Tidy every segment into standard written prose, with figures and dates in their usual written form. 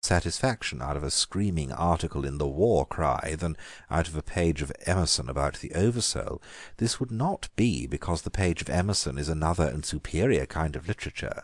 satisfaction out of a screaming article in the War Cry than out of a page of Emerson about the Oversoul, this would not be because the page of Emerson is another and superior kind of literature.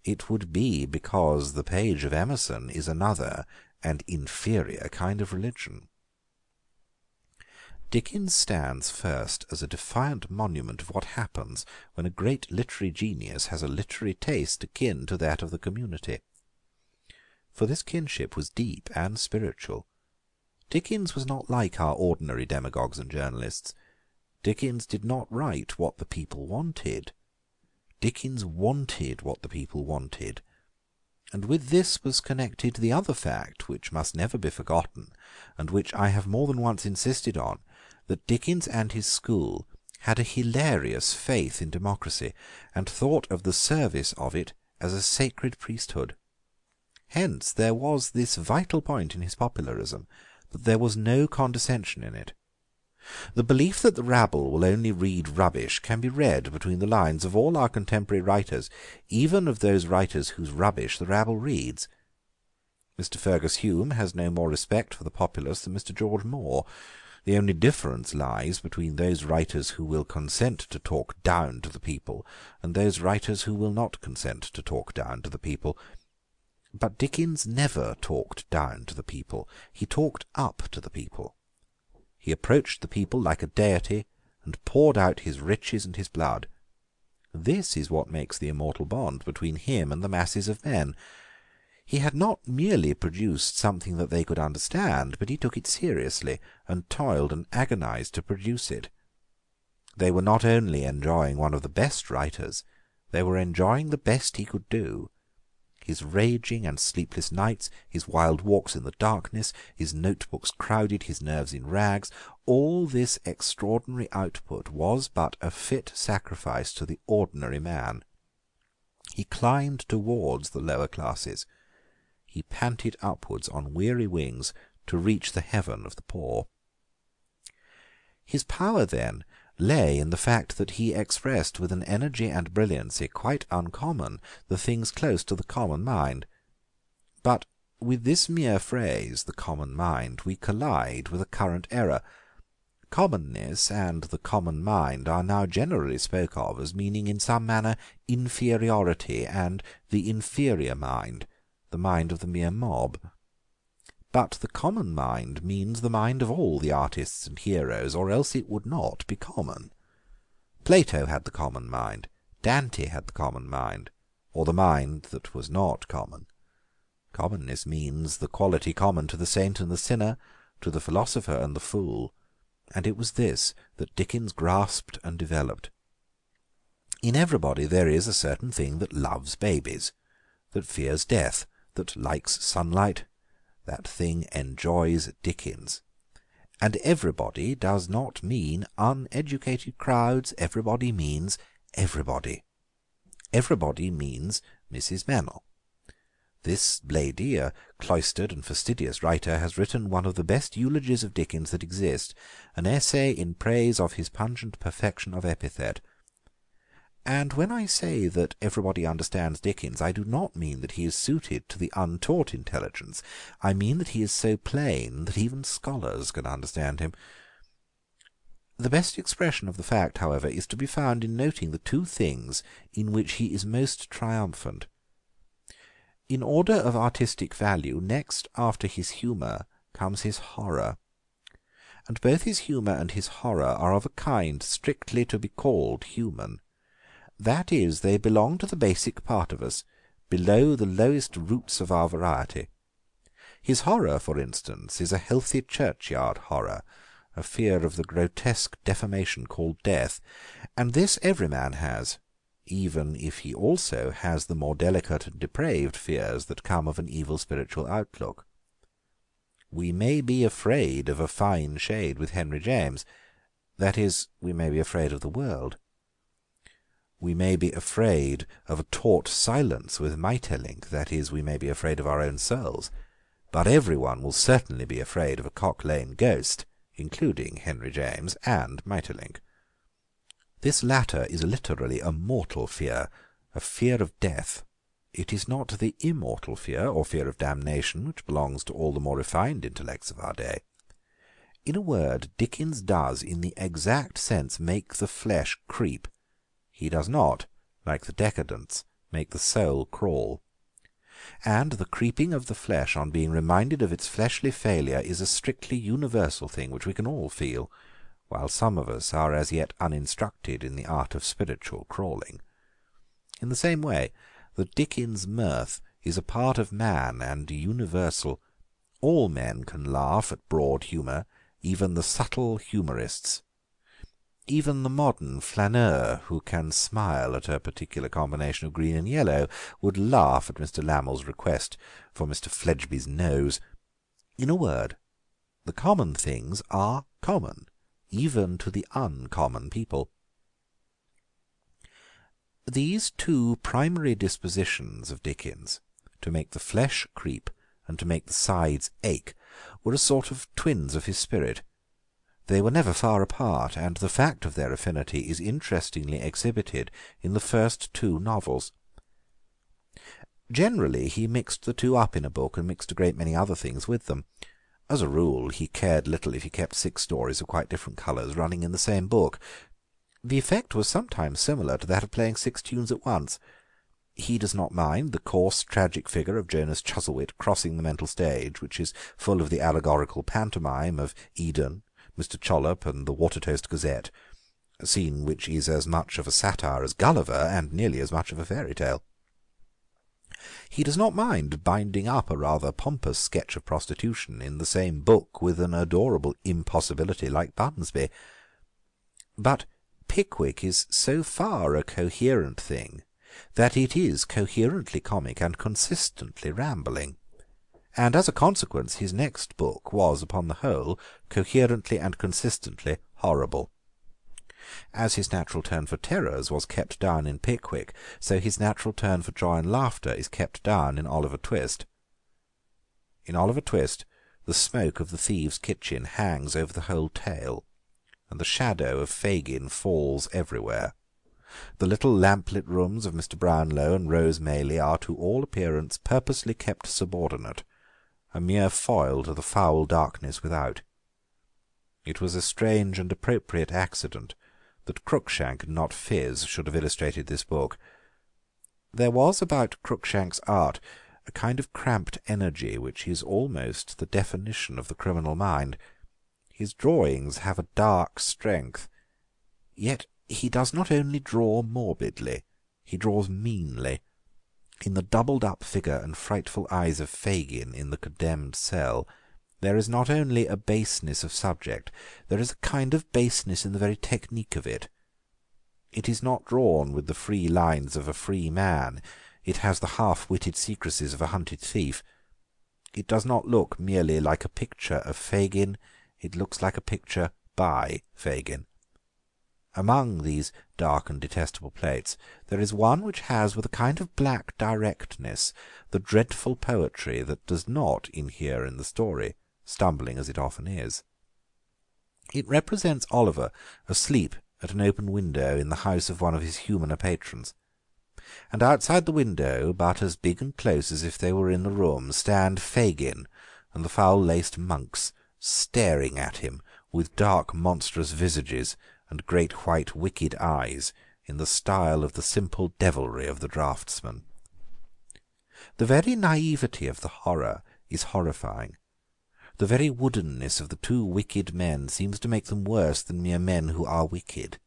It would be because the page of Emerson is another and inferior kind of religion. Dickens stands first as a defiant monument of what happens when a great literary genius has a literary taste akin to that of the community. For this kinship was deep and spiritual. Dickens was not like our ordinary demagogues and journalists. Dickens did not write what the people wanted. Dickens wanted what the people wanted. And with this was connected the other fact, which must never be forgotten, and which I have more than once insisted on, that Dickens and his school had a hilarious faith in democracy, and thought of the service of it as a sacred priesthood. Hence there was this vital point in his popularism, that there was no condescension in it. The belief that the rabble will only read rubbish can be read between the lines of all our contemporary writers, even of those writers whose rubbish the rabble reads. Mr. Fergus Hume has no more respect for the populace than Mr. George Moore. The only difference lies between those writers who will consent to talk down to the people and those writers who will not consent to talk down to the people. But Dickens never talked down to the people. He talked up to the people. He approached the people like a deity and poured out his riches and his blood. This is what makes the immortal bond between him and the masses of men. He had not merely produced something that they could understand, but he took it seriously, and toiled and agonized to produce it. They were not only enjoying one of the best writers, they were enjoying the best he could do. His raging and sleepless nights, his wild walks in the darkness, his notebooks crowded, his nerves in rags, all this extraordinary output was but a fit sacrifice to the ordinary man. He climbed towards the lower classes. He panted upwards on weary wings to reach the heaven of the poor. His power, then, lay in the fact that he expressed with an energy and brilliancy quite uncommon the things close to the common mind. But with this mere phrase, the common mind, we collide with a current error. Commonness and the common mind are now generally spoke of as meaning in some manner inferiority and the inferior mind, the mind of the mere mob. But the common mind means the mind of all the artists and heroes, or else it would not be common. Plato had the common mind, Dante had the common mind, or the mind that was not common. Commonness means the quality common to the saint and the sinner, to the philosopher and the fool, and it was this that Dickens grasped and developed. In everybody there is a certain thing that loves babies, that fears death, that likes sunlight. That thing enjoys Dickens. And everybody does not mean uneducated crowds. Everybody means everybody. Everybody means Mrs. Meynell. This lady, a cloistered and fastidious writer, has written one of the best eulogies of Dickens that exist, an essay in praise of his pungent perfection of epithet. And when I say that everybody understands Dickens, I do not mean that he is suited to the untaught intelligence. I mean that he is so plain that even scholars can understand him. The best expression of the fact, however, is to be found in noting the two things in which he is most triumphant. In order of artistic value, next after his humour comes his horror. And both his humour and his horror are of a kind strictly to be called human. That is, they belong to the basic part of us, below the lowest roots of our variety. His horror, for instance, is a healthy churchyard horror, a fear of the grotesque deformation called death, and this every man has, even if he also has the more delicate and depraved fears that come of an evil spiritual outlook. We may be afraid of a fine shade with Henry James, that is, we may be afraid of the world. We may be afraid of a taut silence with Maeterlinck, that is, we may be afraid of our own souls, but everyone will certainly be afraid of a Cock Lane ghost, including Henry James and Maeterlinck. This latter is literally a mortal fear, a fear of death. It is not the immortal fear or fear of damnation which belongs to all the more refined intellects of our day. In a word, Dickens does, in the exact sense, make the flesh creep. He does not, like the decadents, make the soul crawl. And the creeping of the flesh on being reminded of its fleshly failure is a strictly universal thing which we can all feel, while some of us are as yet uninstructed in the art of spiritual crawling. In the same way, the Dickens mirth is a part of man and universal. All men can laugh at broad humour, even the subtle humourists. Even the modern flaneur, who can smile at a particular combination of green and yellow, would laugh at Mr. Lamell's request for Mr. Fledgeby's nose. In a word, the common things are common, even to the uncommon people. These two primary dispositions of Dickens, to make the flesh creep and to make the sides ache, were a sort of twins of his spirit. They were never far apart, and the fact of their affinity is interestingly exhibited in the first two novels. Generally he mixed the two up in a book, and mixed a great many other things with them. As a rule he cared little if he kept 6 stories of quite different colours running in the same book. The effect was sometimes similar to that of playing 6 tunes at once. He does not mind the coarse, tragic figure of Jonas Chuzzlewit crossing the mental stage, which is full of the allegorical pantomime of Eden, Mr. Chollop, and the Watertoast Gazette, a scene which is as much of a satire as Gulliver, and nearly as much of a fairy tale. He does not mind binding up a rather pompous sketch of prostitution in the same book with an adorable impossibility like Bunsby. But Pickwick is so far a coherent thing that it is coherently comic and consistently rambling, and as a consequence his next book was, upon the whole, coherently and consistently horrible. As his natural turn for terrors was kept down in Pickwick, so his natural turn for joy and laughter is kept down in Oliver Twist. In Oliver Twist the smoke of the thieves' kitchen hangs over the whole tale, and the shadow of Fagin falls everywhere. The little lamplit rooms of Mr. Brownlow and Rose Maylie are to all appearance purposely kept subordinate, a mere foil to the foul darkness without. It was a strange and appropriate accident that Cruikshank and not Phiz should have illustrated this book. There was about Cruikshank's art a kind of cramped energy which is almost the definition of the criminal mind. His drawings have a dark strength, yet he does not only draw morbidly, he draws meanly. In the doubled-up figure and frightful eyes of Fagin in the condemned cell there is not only a baseness of subject, there is a kind of baseness in the very technique of it. It is not drawn with the free lines of a free man, it has the half-witted secrecies of a hunted thief. It does not look merely like a picture of Fagin, it looks like a picture by Fagin. Among these dark and detestable plates there is one which has, with a kind of black directness, the dreadful poetry that does not inhere in the story, stumbling as it often is. It represents Oliver asleep at an open window in the house of one of his humaner patrons, and outside the window, but as big and close as if they were in the room, stand Fagin and the foul-laced monks, staring at him with dark monstrous visages and great white wicked eyes, in the style of the simple devilry of the draughtsman. The very naivety of the horror is horrifying. The very woodenness of the two wicked men seems to make them worse than mere men who are wicked.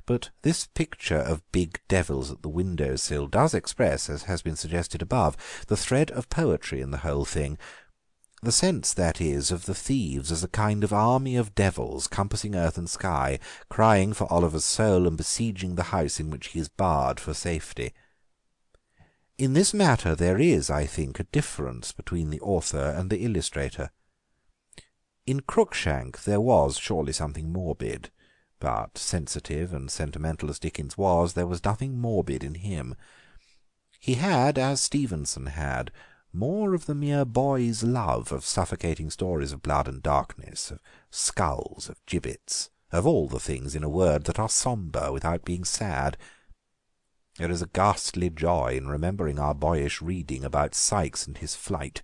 But this picture of big devils at the window-sill does express, as has been suggested above, the thread of poetry in the whole thing, the sense, that is, of the thieves as a kind of army of devils compassing earth and sky, crying for Oliver's soul and besieging the house in which he is barred for safety. In this matter there is, I think, a difference between the author and the illustrator. In Cruikshank there was surely something morbid, but sensitive and sentimental as Dickens was, there was nothing morbid in him. He had, as Stevenson had, more of the mere boy's love of suffocating stories of blood and darkness, of skulls, of gibbets, of all the things, in a word, that are sombre without being sad. There is a ghastly joy in remembering our boyish reading about Sikes and his flight,